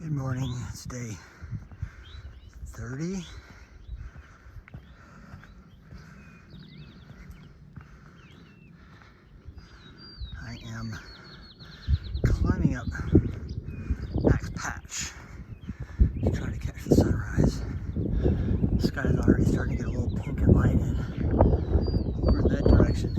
Good morning, it's day 30. I am climbing up Max Patch to try to catch the sunrise. The sky is already starting to get a little pink and lighted over in that direction.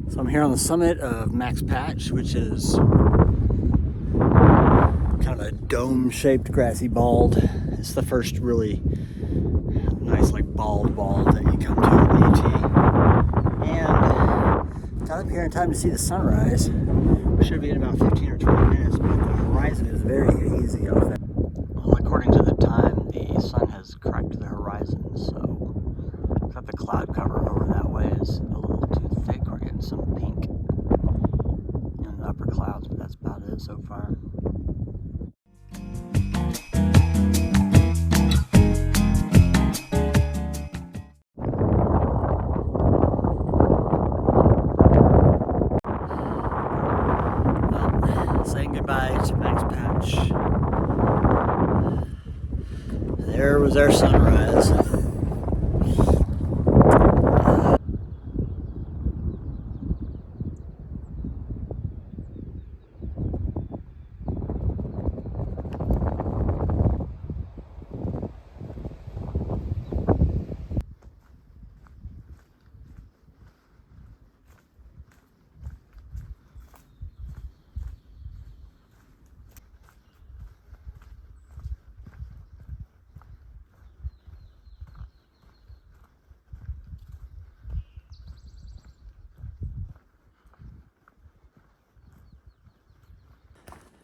So I'm here on the summit of Max Patch, which is kind of a dome-shaped grassy bald. It's the first really nice, like bald that you come to in the AT. And got up here in time to see the sunrise. We should be in about 15 or 20 minutes, but the horizon is very hazy out there. Well, according to the time, the sun has cracked the horizon, so got the cloud cover over that way is a little too thick. We're getting some pink in the upper clouds, but that's about it so far. Saying goodbye to Max Patch. There was our sunrise.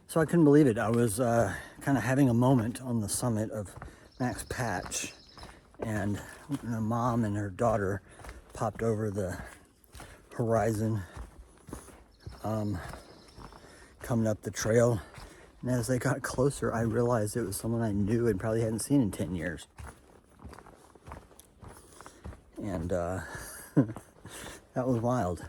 So I couldn't believe it. I was kind of having a moment on the summit of Max Patch, and a mom and her daughter popped over the horizon, coming up the trail. And as they got closer, I realized it was someone I knew and probably hadn't seen in 10 years. And that was wild.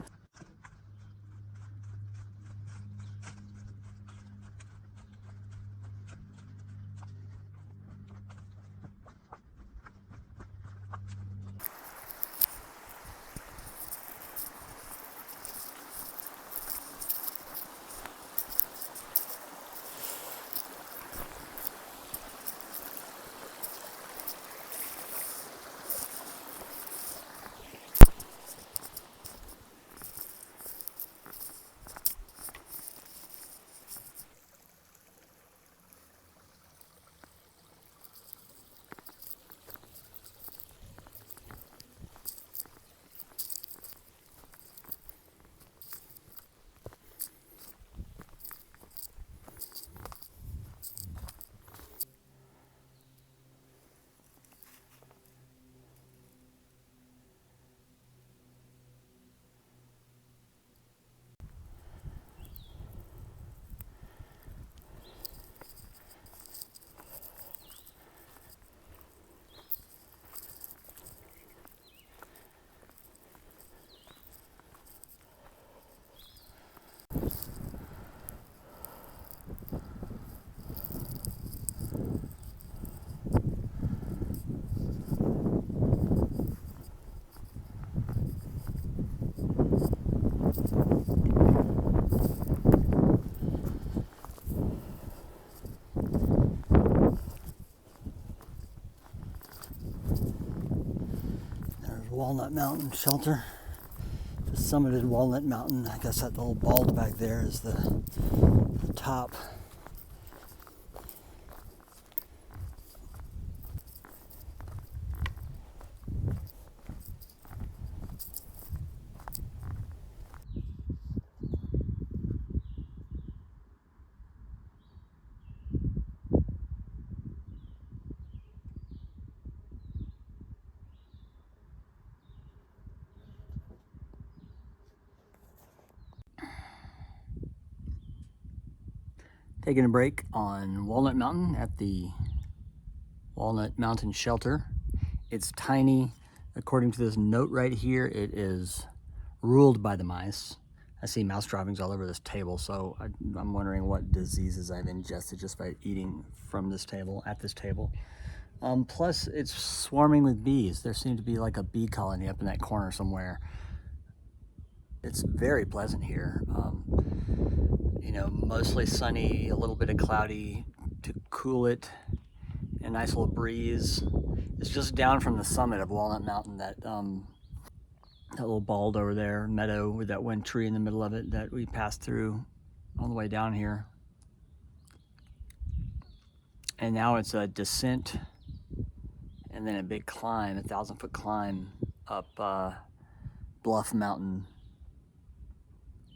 Walnut Mountain Shelter. Just summited Walnut Mountain. I guess that little bald back there is the top. Taking a break on Walnut Mountain at the Walnut Mountain Shelter. It's tiny. According to this note right here, it is ruled by the mice. I see mouse droppings all over this table, so I'm wondering what diseases I've ingested just by eating from this table, at this table. Plus, it's swarming with bees. There seems to be like a bee colony up in that corner somewhere. It's very pleasant here. You know, mostly sunny, a little bit of cloudy to cool it, a nice little breeze. It's just down from the summit of Walnut Mountain, that little bald over there, meadow with that one tree in the middle of it that we passed through on the way down here. And now it's a descent and then a big climb, a 1,000-foot climb up Bluff Mountain.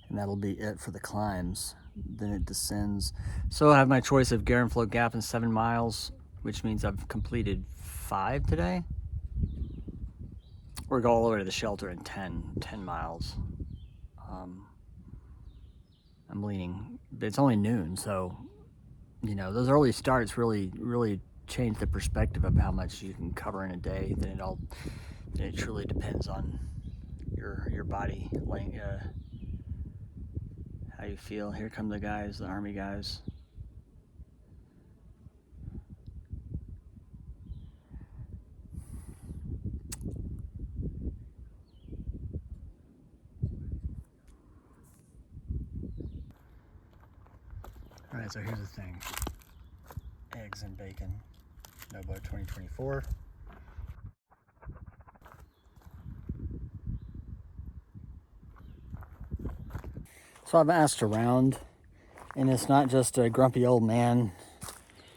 And that'll be it for the climbs. Then it descends. So I have my choice of Garenflo Gap and 7 miles, which means I've completed 5 today. Or go all the way to the shelter in 10 miles. I'm leaning, but it's only noon, so you know, those early starts really change the perspective of how much you can cover in a day. Then it truly depends on your body, how you feel. Here come the guys, the army guys. All right, so here's the thing. Eggs and bacon, Nobo 2024. So I've asked around, and it's not just a grumpy old man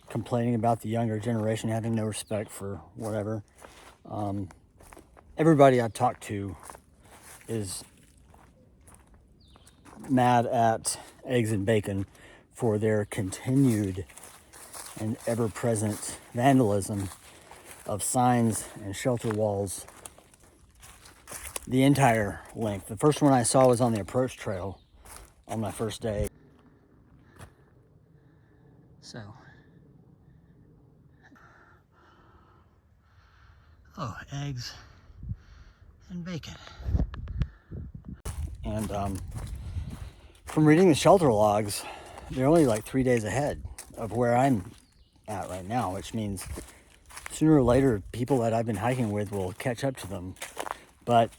complaining about the younger generation having no respect for whatever. Everybody I've talked to is mad at eggs and bacon for their continued and ever-present vandalism of signs and shelter walls the entire length. The first one I saw was on the approach trail on my first day. So, oh, eggs and bacon. And from reading the shelter logs, they're only like 3 days ahead of where I'm at right now, which means sooner or later people that I've been hiking with will catch up to them. But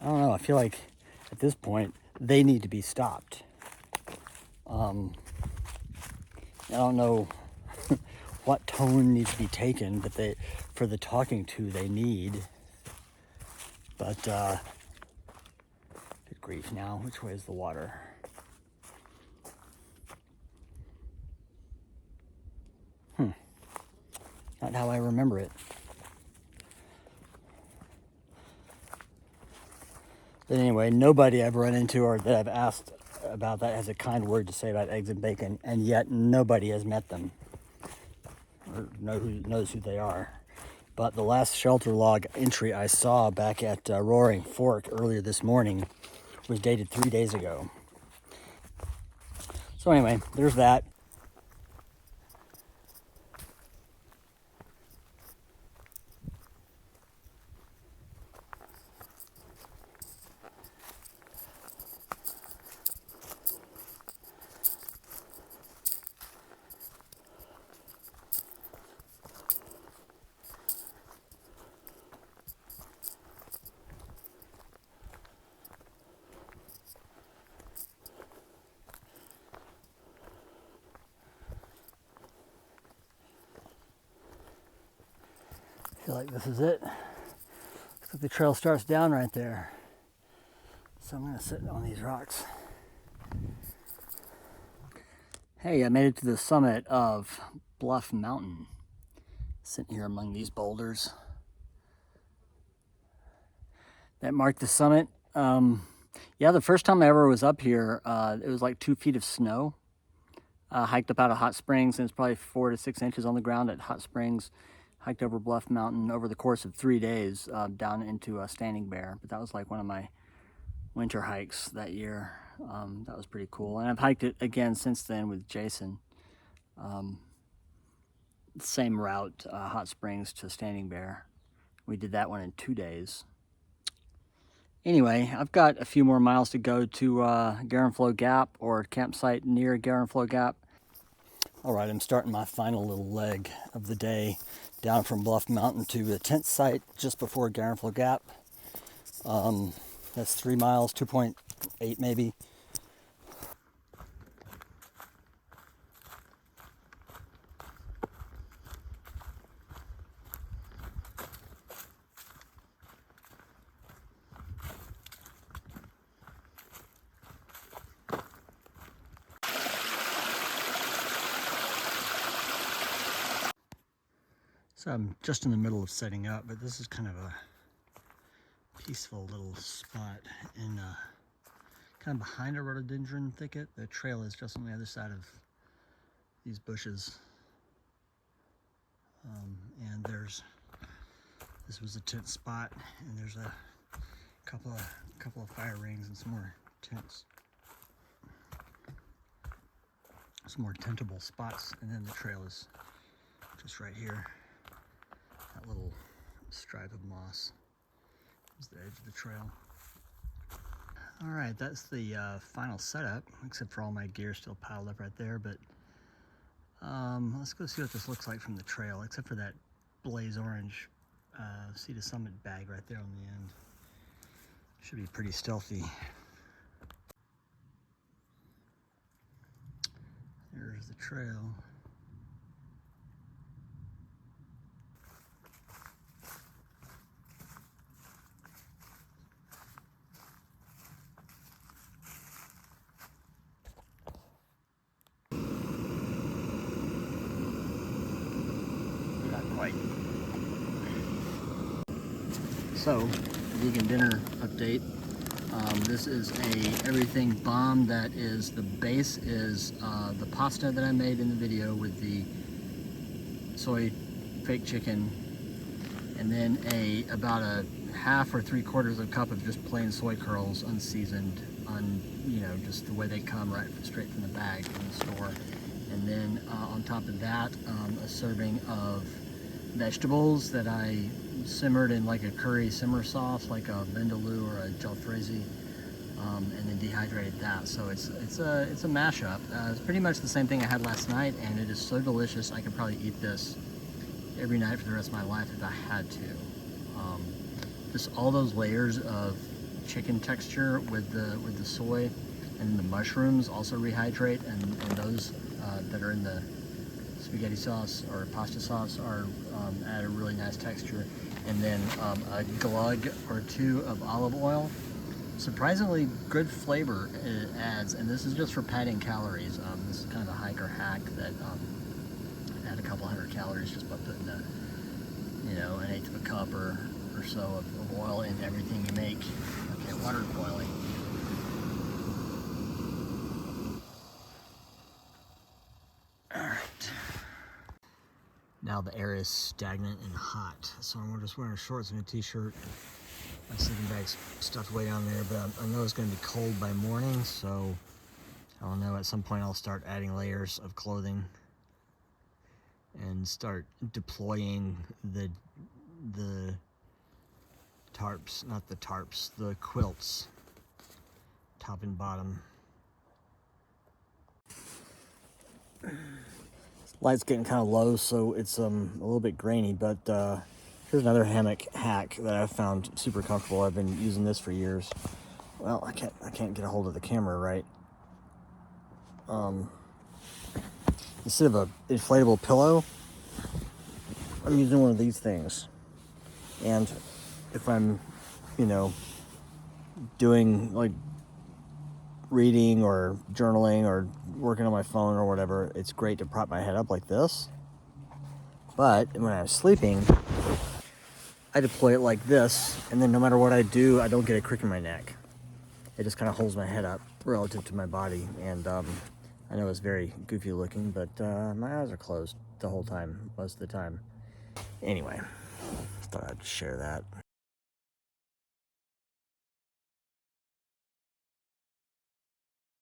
I don't know, I feel like at this point they need to be stopped. I don't know what tone needs to be taken, but for the talking to they need. But good grief, now which way is the water? Not how I remember it. But anyway, nobody I've run into or that I've asked about that has a kind word to say about eggs and bacon, and yet nobody has met them or knows who they are. But the last shelter log entry I saw back at Roaring Fork earlier this morning was dated 3 days ago. So anyway, there's that. I feel like this is it. Looks like the trail starts down right there. So I'm gonna sit on these rocks. Hey, I made it to the summit of Bluff Mountain. Sitting here among these boulders that mark the summit. Yeah, the first time I ever was up here, it was like 2 feet of snow. Hiked up out of Hot Springs, and it's probably 4 to 6 inches on the ground at Hot Springs. Hiked over Bluff Mountain over the course of 3 days down into Standing Bear. But that was like one of my winter hikes that year. That was pretty cool. And I've hiked it again since then with Jason. Same route, Hot Springs to Standing Bear. We did that one in 2 days. Anyway, I've got a few more miles to go to Garenflo Gap, or campsite near Garenflo Gap. All right, I'm starting my final little leg of the day down from Bluff Mountain to the tent site just before Garenflo Gap. That's 3 miles, 2.8 maybe. So I'm just in the middle of setting up, but this is kind of a peaceful little spot in kind of behind a rhododendron thicket. The trail is just on the other side of these bushes. And this was a tent spot, and there's a couple of fire rings and some more tents. Some more tentable spots, and then the trail is just right here. That little stripe of moss is the edge of the trail. All right, that's the final setup, except for all my gear still piled up right there. But let's go see what this looks like from the trail, except for that blaze orange Sea to Summit bag right there on the end. Should be pretty stealthy. There's the trail. Not quite. So, vegan dinner update. This is a everything bomb. That is, the base is the pasta that I made in the video with the soy fake chicken, and then about a half or 3/4 of a cup of just plain soy curls, unseasoned, just the way they come right straight from the bag in the store. And then on top of that, a serving of vegetables that I simmered in like a curry simmer sauce, like a vindaloo or a jalfrezi, and then dehydrated that. So it's a mashup. It's pretty much the same thing I had last night, and it is so delicious. I could probably eat this every night for the rest of my life if I had to. Just all those layers of chicken texture with the soy, and the mushrooms also rehydrate, and those that are in the spaghetti sauce or pasta sauce are add a really nice texture. And then a glug or two of olive oil. Surprisingly good flavor it adds, and this is just for padding calories. This is kind of a hiker hack that add a couple hundred calories just by putting an 1/8 of a cup or so of oil in everything you make. Okay, water boiling. Alright. Now the air is stagnant and hot, so I'm just wearing shorts and a t-shirt. My sleeping bag's stuffed way down there, but I know it's going to be cold by morning, so I don't know, at some point I'll start adding layers of clothing and start deploying the tarps, not the tarps, the quilts, top and bottom. Light's getting kind of low, so it's a little bit grainy, but here's another hammock hack that I've found super comfortable. I've been using this for years. Well, I can't get a hold of the camera right. Instead of an inflatable pillow, I'm using one of these things. And if I'm, doing like reading or journaling or working on my phone or whatever, it's great to prop my head up like this. But when I'm sleeping, I deploy it like this, and then no matter what I do, I don't get a crick in my neck. It just kind of holds my head up relative to my body, and I know it's very goofy looking, but my eyes are closed the whole time, most of the time. Anyway, thought I'd share that.